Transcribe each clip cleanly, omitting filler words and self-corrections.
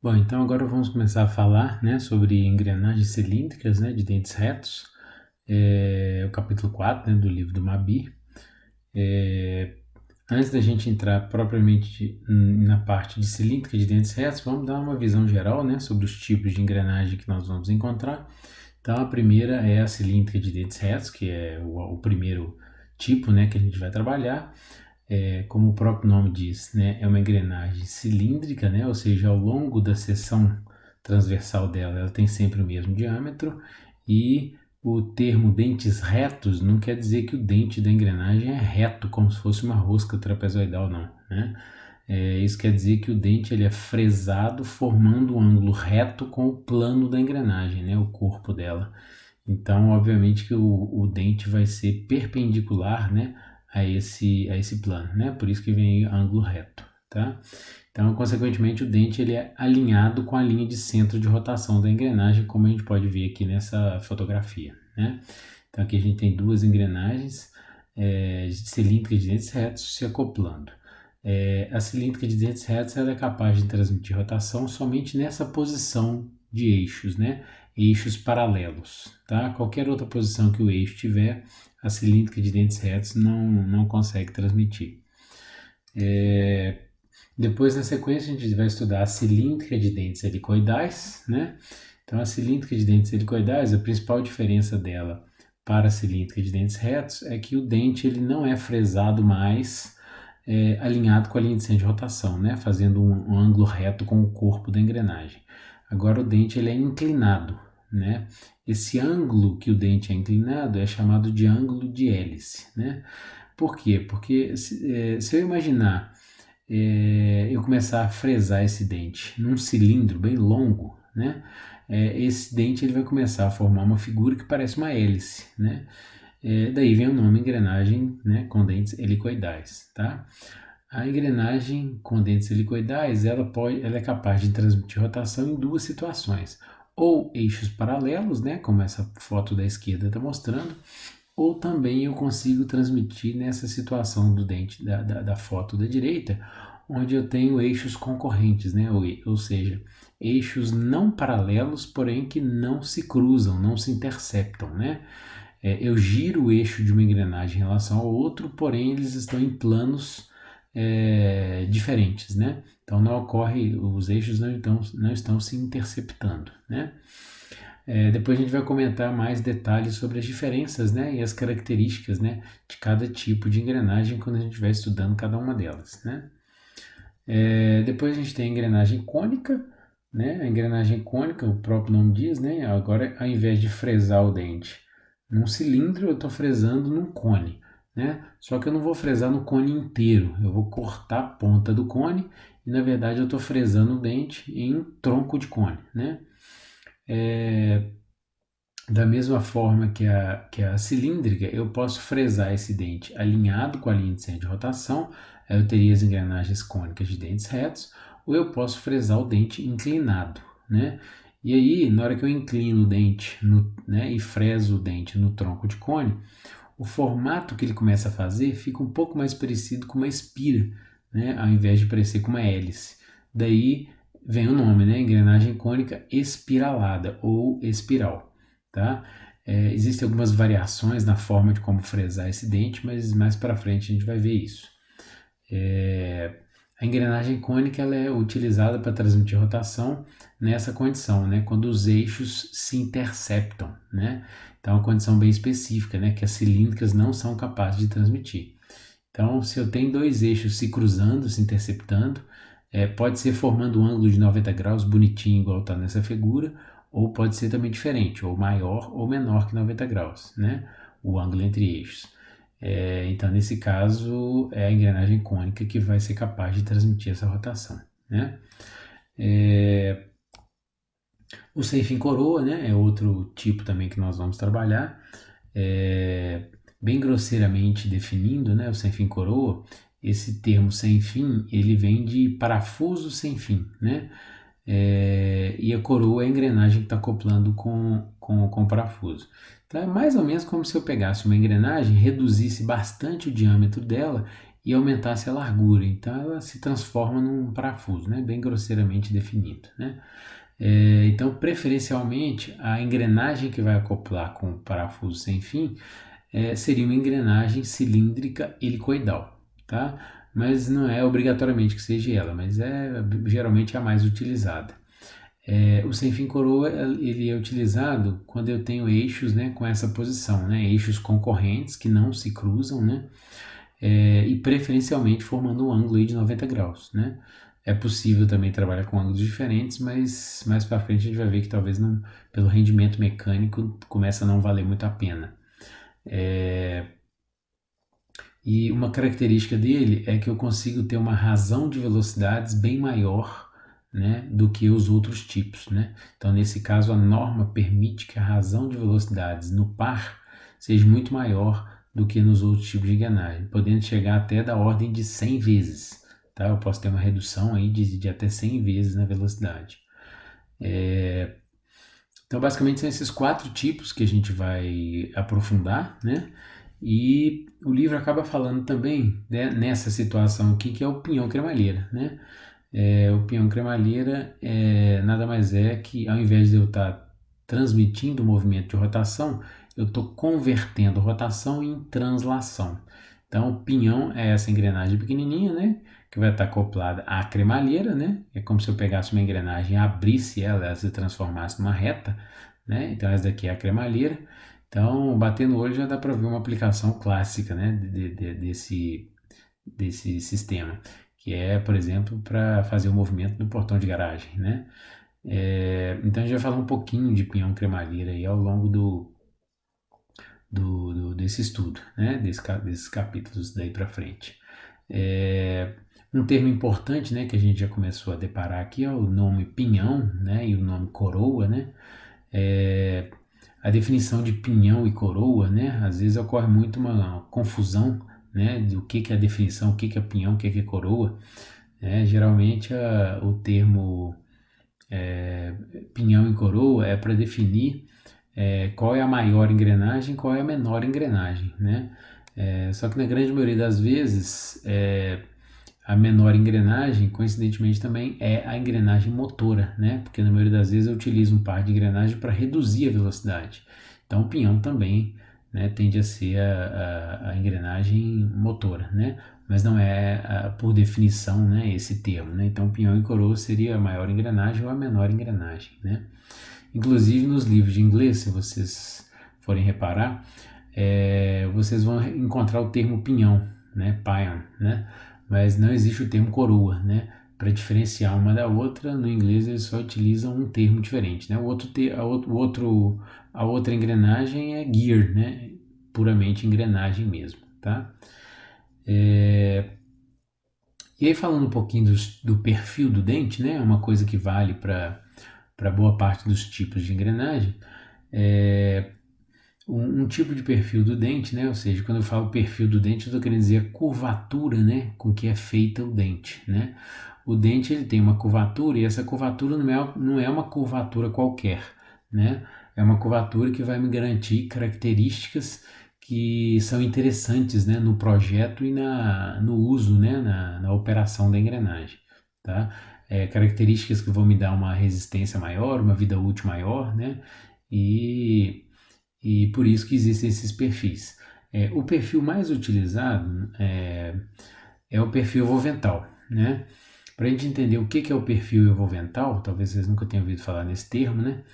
Bom, então agora vamos começar a falar, né, sobre engrenagens cilíndricas, né, de dentes retos, o capítulo 4, né, do livro do Mabi. Antes da gente entrar propriamente na parte de cilíndrica de dentes retos, vamos dar uma visão geral, né, sobre os tipos de engrenagem que nós vamos encontrar. Então a primeira é a cilíndrica de dentes retos, que é o primeiro tipo, né, que a gente vai trabalhar. Como o próprio nome diz, né, é uma engrenagem cilíndrica, né, ou seja, ao longo da seção transversal dela, ela tem sempre o mesmo diâmetro, e o termo dentes retos não quer dizer que o dente da engrenagem é reto, como se fosse uma rosca trapezoidal, não, né? Isso quer dizer que o dente ele é fresado, formando um ângulo reto com o plano da engrenagem, né, o corpo dela. Então, obviamente que o dente vai ser perpendicular, né, a esse plano, né? Por isso que vem ângulo reto, tá? Então, consequentemente, o dente ele é alinhado com a linha de centro de rotação da engrenagem, como a gente pode ver aqui nessa fotografia, né? Então, aqui a gente tem duas engrenagens cilíndricas de dentes retos se acoplando. A cilíndrica de dentes retos ela é capaz de transmitir rotação somente nessa posição de eixos, né? Eixos paralelos, tá? Qualquer outra posição que o eixo tiver, a cilíndrica de dentes retos não consegue transmitir. Depois, na sequência, a gente vai estudar a cilíndrica de dentes helicoidais, né? Então, a cilíndrica de dentes helicoidais, a principal diferença dela para a cilíndrica de dentes retos é que o dente ele não é fresado mais alinhado com a linha de centro de rotação, né? Fazendo um ângulo reto com o corpo da engrenagem. Agora, o dente ele é inclinado, né? Esse ângulo que o dente é inclinado é chamado de ângulo de hélice, né? Por quê? Porque se eu imaginar eu começar a fresar esse dente num cilindro bem longo, né? Esse dente ele vai começar a formar uma figura que parece uma hélice, né? Daí vem o nome engrenagem, né, com dentes helicoidais, tá? A engrenagem com dentes helicoidais, ela é capaz de transmitir rotação em duas situações. Ou eixos paralelos, né, como essa foto da esquerda está mostrando, ou também eu consigo transmitir nessa situação do dente da foto da direita, onde eu tenho eixos concorrentes, né? Ou seja, eixos não paralelos, porém que não se cruzam, não se interceptam, né? Eu giro o eixo de uma engrenagem em relação ao outro, porém eles estão em planos diferentes, né? Então não ocorre, os eixos não estão se interceptando, né? Depois a gente vai comentar mais detalhes sobre as diferenças, né, e as características, né, de cada tipo de engrenagem quando a gente estiver estudando cada uma delas, né. Depois a gente tem a engrenagem cônica, né, a engrenagem cônica, o próprio nome diz, né, agora ao invés de fresar o dente num cilindro, eu estou fresando num cone, né, só que eu não vou fresar no cone inteiro, eu vou cortar a ponta do cone e na verdade eu estou fresando o dente em um tronco de cone, né. Da mesma forma que a cilíndrica, eu posso fresar esse dente alinhado com a linha de centro de rotação, eu teria as engrenagens cônicas de dentes retos, ou eu posso fresar o dente inclinado, né? E aí, na hora que eu inclino o dente né, e freso o dente no tronco de cone, o formato que ele começa a fazer fica um pouco mais parecido com uma espira, né, ao invés de parecer com uma hélice. Daí vem o nome, né, engrenagem cônica espiralada ou espiral, tá? Existem algumas variações na forma de como fresar esse dente, mas mais para frente a gente vai ver isso. A engrenagem cônica ela é utilizada para transmitir rotação nessa condição, né, quando os eixos se interceptam, né? Então, é uma condição bem específica, né, que as cilíndricas não são capazes de transmitir. Então, se eu tenho dois eixos se cruzando, se interceptando, pode ser formando um ângulo de 90 graus bonitinho, igual está nessa figura, ou pode ser também diferente, ou maior ou menor que 90 graus, né? O ângulo entre eixos. Então, nesse caso, é a engrenagem cônica que vai ser capaz de transmitir essa rotação, né? O sem fim coroa, né, é outro tipo também que nós vamos trabalhar. Bem grosseiramente definindo, né, o sem fim coroa, esse termo sem fim, ele vem de parafuso sem fim, né? E a coroa é a engrenagem que está acoplando com o parafuso. Então é mais ou menos como se eu pegasse uma engrenagem, reduzisse bastante o diâmetro dela e aumentasse a largura. Então ela se transforma num parafuso, né? Bem grosseiramente definido, né? Então, preferencialmente, a engrenagem que vai acoplar com o parafuso sem fim seria uma engrenagem cilíndrica helicoidal, tá? Mas não é obrigatoriamente que seja ela, mas geralmente a mais utilizada. O sem fim coroa ele é utilizado quando eu tenho eixos, né, com essa posição, né, eixos concorrentes que não se cruzam, né, e preferencialmente formando um ângulo aí de 90 graus, né. É possível também trabalhar com ângulos diferentes, mas mais para frente a gente vai ver que talvez não, pelo rendimento mecânico começa a não valer muito a pena. E uma característica dele é que eu consigo ter uma razão de velocidades bem maior, né, do que os outros tipos, né? Então, nesse caso, a norma permite que a razão de velocidades no par seja muito maior do que nos outros tipos de engrenagem, podendo chegar até da ordem de 100 vezes, tá? Eu posso ter uma redução aí de até 100 vezes na velocidade. Então, basicamente, são esses 4 tipos que a gente vai aprofundar, né? E o livro acaba falando também, né, nessa situação aqui, que é o pinhão cremalheira, né? O pinhão cremalheira nada mais é que, ao invés de eu estar transmitindo o movimento de rotação, eu estou convertendo rotação em translação. Então, o pinhão é essa engrenagem pequenininha, né? Que vai estar acoplada à cremalheira, né? É como se eu pegasse uma engrenagem e abrisse ela se transformasse numa reta, né? Então, essa daqui é a cremalheira. Então, batendo o olho já dá para ver uma aplicação clássica, né? Desse sistema, que é, por exemplo, para fazer o movimento do portão de garagem, né? Então, a gente vai falar um pouquinho de pinhão cremalheira aí ao longo desse estudo, né? Desses capítulos daí para frente. Um termo importante, né, que a gente já começou a deparar aqui é o nome pinhão, né, e o nome coroa, né. A definição de pinhão e coroa, né, às vezes ocorre muito uma confusão, né, do que é a definição, o que é pinhão, o que é coroa. Geralmente o termo pinhão e coroa é para definir qual é a maior engrenagem, qual é a menor engrenagem, né? Só que na grande maioria das vezes a menor engrenagem, coincidentemente, também é a engrenagem motora, né? Porque na maioria das vezes eu utilizo um par de engrenagem para reduzir a velocidade. Então o pinhão também, né, tende a ser a engrenagem motora, né? Mas não é por definição, né, esse termo, né? Então pinhão e coroa seria a maior engrenagem ou a menor engrenagem, né? Inclusive nos livros de inglês, se vocês forem reparar, vocês vão encontrar o termo pinhão, né, pion, né? Mas não existe o termo coroa, né? Para diferenciar uma da outra, no inglês eles só utilizam um termo diferente, né? A outra engrenagem é gear, né? Puramente engrenagem mesmo, tá? E aí falando um pouquinho do perfil do dente, né? Uma coisa que vale para boa parte dos tipos de engrenagem, um tipo de perfil do dente, né? Ou seja, quando eu falo perfil do dente, eu estou querendo dizer a curvatura, né, com que é feita o dente, né? O dente ele tem uma curvatura e essa curvatura não é uma curvatura qualquer, né? É uma curvatura que vai me garantir características que são interessantes, né, no projeto e no uso, né, na operação da engrenagem, tá? Características que vão me dar uma resistência maior, uma vida útil maior, né? E por isso que existem esses perfis. O perfil mais utilizado é o perfil evolvental, né? Para a gente entender o que é o perfil evolvental, talvez vocês nunca tenham ouvido falar nesse termo, né?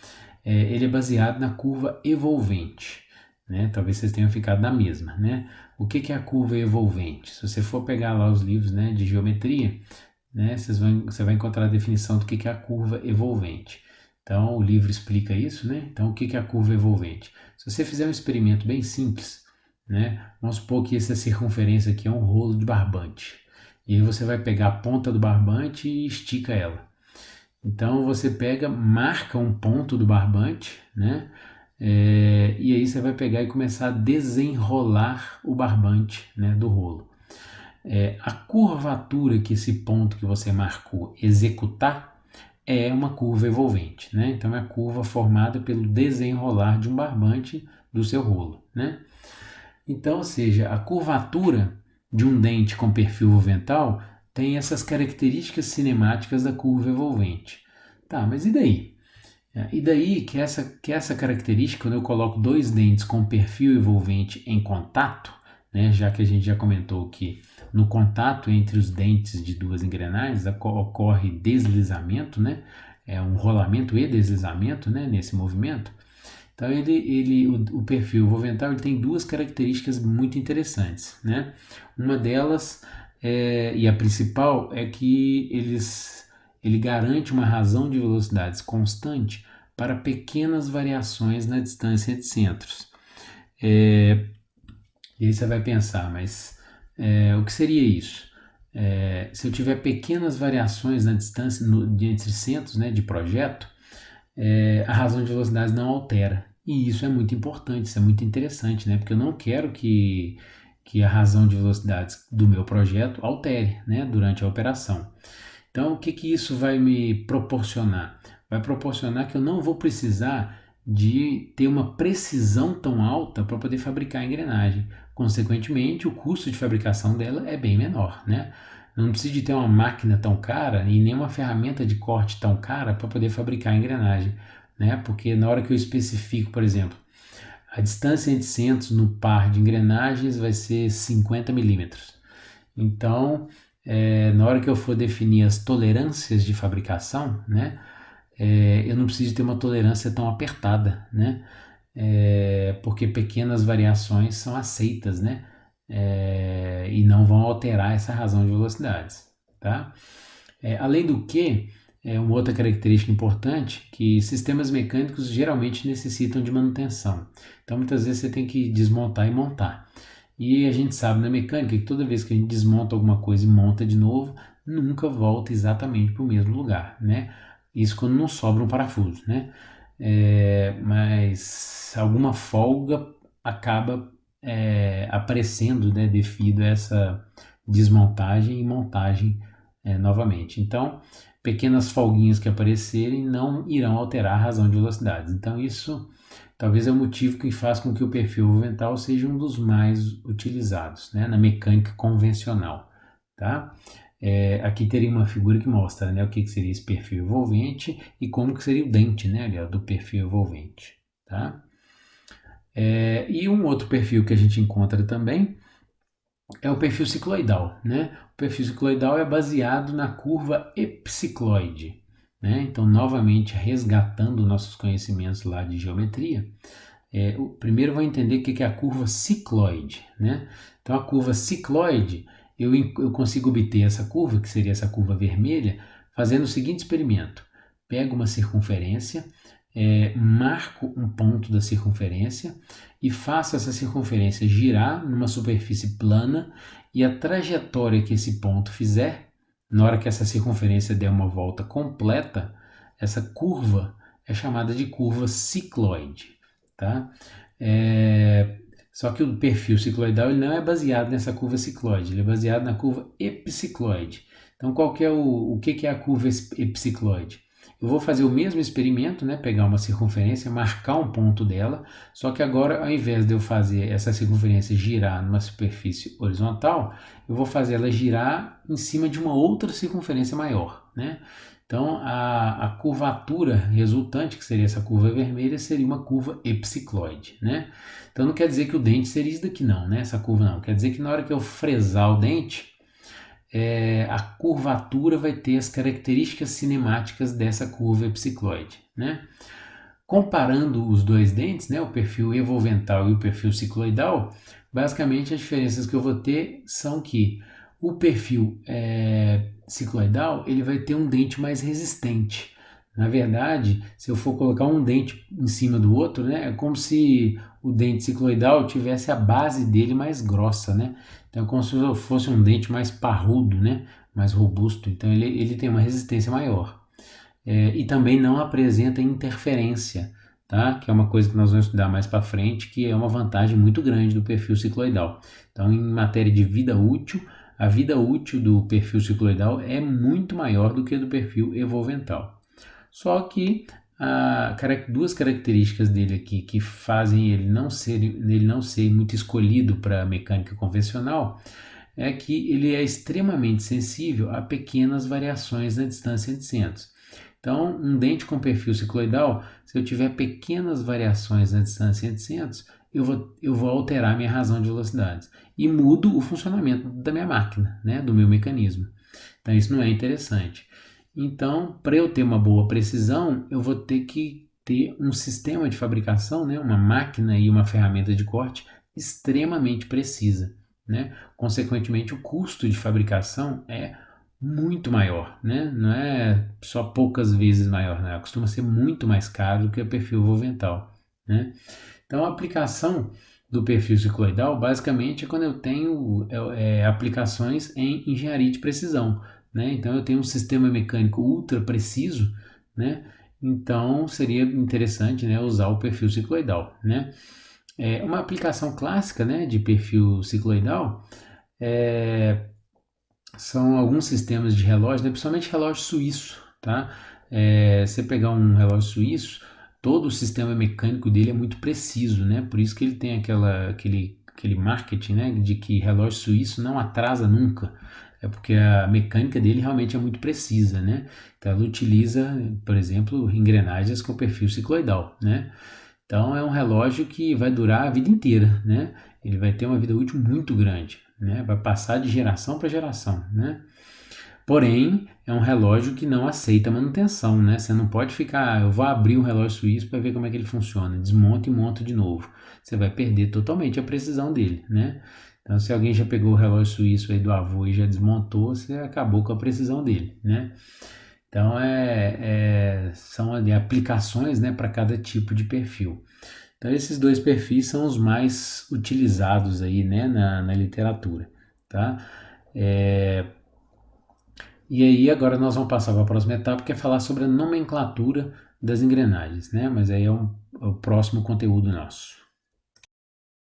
Ele é baseado na curva evolvente, né? Talvez vocês tenham ficado na mesma, né? O que é a curva evolvente? Se você for pegar lá os livros, né, de geometria, né, você vai encontrar a definição do que é a curva evolvente. Então, o livro explica isso, né? Então, o que é a curva evolvente? Se você fizer um experimento bem simples, né? Vamos supor que essa circunferência aqui é um rolo de barbante. E aí você vai pegar a ponta do barbante e estica ela. Então, você marca um ponto do barbante, né? E aí você vai pegar e começar a desenrolar o barbante, né, do rolo. A curvatura que esse ponto que você marcou executar é uma curva evolvente, né? Então é a curva formada pelo desenrolar de um barbante do seu rolo, né? Então, ou seja, a curvatura de um dente com perfil volvental tem essas características cinemáticas da curva evolvente. Tá, mas e daí? E daí que essa característica, quando eu coloco dois dentes com perfil evolvente em contato, né, já que a gente já comentou que no contato entre os dentes de duas engrenagens ocorre deslizamento, né, um rolamento e deslizamento, né, nesse movimento. Então o perfil volvental ele tem duas características muito interessantes, né? Uma delas, e a principal, é que ele garante uma razão de velocidades constante para pequenas variações na distância entre centros. E aí você vai pensar, mas o que seria isso? Se eu tiver pequenas variações na distância entre centros, né, de projeto, a razão de velocidades não altera. E isso é muito importante, isso é muito interessante, né? Porque eu não quero que a razão de velocidades do meu projeto altere, né, durante a operação. Então, o que isso vai me proporcionar? Vai proporcionar que eu não vou precisar de ter uma precisão tão alta para poder fabricar a engrenagem. Consequentemente, o custo de fabricação dela é bem menor, né? Eu não preciso de ter uma máquina tão cara e nem uma ferramenta de corte tão cara para poder fabricar a engrenagem, né? Porque na hora que eu especifico, por exemplo, a distância entre centros no par de engrenagens vai ser 50 milímetros. Então, na hora que eu for definir as tolerâncias de fabricação, né, eu não preciso ter uma tolerância tão apertada, né? Porque pequenas variações são aceitas, né? E não vão alterar essa razão de velocidades, tá? Além do que, uma outra característica importante que sistemas mecânicos geralmente necessitam de manutenção. Então, muitas vezes você tem que desmontar e montar. E a gente sabe na mecânica que toda vez que a gente desmonta alguma coisa e monta de novo, nunca volta exatamente para o mesmo lugar, né? Isso quando não sobra um parafuso, né? Mas alguma folga acaba aparecendo, né, devido a essa desmontagem e montagem novamente. Então, pequenas folguinhas que aparecerem não irão alterar a razão de velocidades. Então, isso talvez é o motivo que faz com que o perfil volvental seja um dos mais utilizados, né, na mecânica convencional, tá? Aqui teria uma figura que mostra, né, o que seria esse perfil envolvente e como que seria o dente, né, do perfil envolvente, tá? E um outro perfil que a gente encontra também é o perfil cicloidal, né? O perfil cicloidal é baseado na curva epicicloide, né? Então, novamente, resgatando nossos conhecimentos lá de geometria, primeiro vou entender o que é a curva cicloide, né? Então, a curva cicloide, eu consigo obter essa curva, que seria essa curva vermelha, fazendo o seguinte experimento. Pego uma circunferência, marco um ponto da circunferência e faço essa circunferência girar numa superfície plana e a trajetória que esse ponto fizer, na hora que essa circunferência der uma volta completa, essa curva é chamada de curva cicloide, tá? Só que o perfil cicloidal ele não é baseado nessa curva cicloide, ele é baseado na curva epicicloide. Então, qual que é o que é a curva epicicloide? Eu vou fazer o mesmo experimento, né? Pegar uma circunferência, marcar um ponto dela, só que agora, ao invés de eu fazer essa circunferência girar numa superfície horizontal, eu vou fazer ela girar em cima de uma outra circunferência maior, né? Então, a curvatura resultante, que seria essa curva vermelha, seria uma curva epicicloide, né? Então, não quer dizer que o dente seria isso daqui não, né? Essa curva não. Quer dizer que na hora que eu fresar o dente, a curvatura vai ter as características cinemáticas dessa curva epicicloide, né? Comparando os dois dentes, né, o perfil evolvental e o perfil cicloidal, basicamente as diferenças que eu vou ter são que o perfil cicloidal ele vai ter um dente mais resistente. Na verdade, se eu for colocar um dente em cima do outro, né, é como se o dente cicloidal tivesse a base dele mais grossa, né? Então é como se fosse um dente mais parrudo, né, mais robusto. Então ele tem uma resistência maior. E também não apresenta interferência, tá? Que é uma coisa que nós vamos estudar mais para frente, que é uma vantagem muito grande do perfil cicloidal. Então, em matéria de vida útil, a vida útil do perfil cicloidal é muito maior do que a do perfil evolvental. Só que duas características dele aqui que fazem ele não ser muito escolhido para a mecânica convencional é que ele é extremamente sensível a pequenas variações na distância entre centros. Então, um dente com perfil cicloidal, se eu tiver pequenas variações na distância entre centros, eu vou alterar minha razão de velocidades e mudo o funcionamento da minha máquina, né, do meu mecanismo. Então, isso não é interessante. Então, para eu ter uma boa precisão, eu vou ter que ter um sistema de fabricação, né, uma máquina e uma ferramenta de corte extremamente precisa, né? Consequentemente, o custo de fabricação é muito maior, né? Não é só poucas vezes maior, né? Costuma ser muito mais caro do que o perfil volvental, né? Então, a aplicação do perfil cicloidal basicamente é quando eu tenho aplicações em engenharia de precisão, né? Então, eu tenho um sistema mecânico ultra preciso, né? Então, seria interessante, né, usar o perfil cicloidal, né? Uma aplicação clássica, né, de perfil cicloidal são alguns sistemas de relógio, né, principalmente relógio suíço, tá? Você pegar um relógio suíço, todo o sistema mecânico dele é muito preciso, né? Por isso que ele tem aquele marketing, né, de que relógio suíço não atrasa nunca. É porque a mecânica dele realmente é muito precisa, né? Então ela utiliza, por exemplo, engrenagens com perfil cicloidal, né? Então é um relógio que vai durar a vida inteira, né? Ele vai ter uma vida útil muito grande, né? Vai passar de geração para geração, né? Porém, é um relógio que não aceita manutenção, né? Você não pode ficar, eu vou abrir um relógio suíço para ver como é que ele funciona, desmonta e monta de novo. Você vai perder totalmente a precisão dele, né? Então, se alguém já pegou o relógio suíço aí do avô e já desmontou, você acabou com a precisão dele, né? Então, são ali aplicações, né, para cada tipo de perfil. Então, esses dois perfis são os mais utilizados aí, né, na literatura, tá? E aí, agora nós vamos passar para a próxima etapa, que é falar sobre a nomenclatura das engrenagens, né? Mas aí é o próximo conteúdo nosso.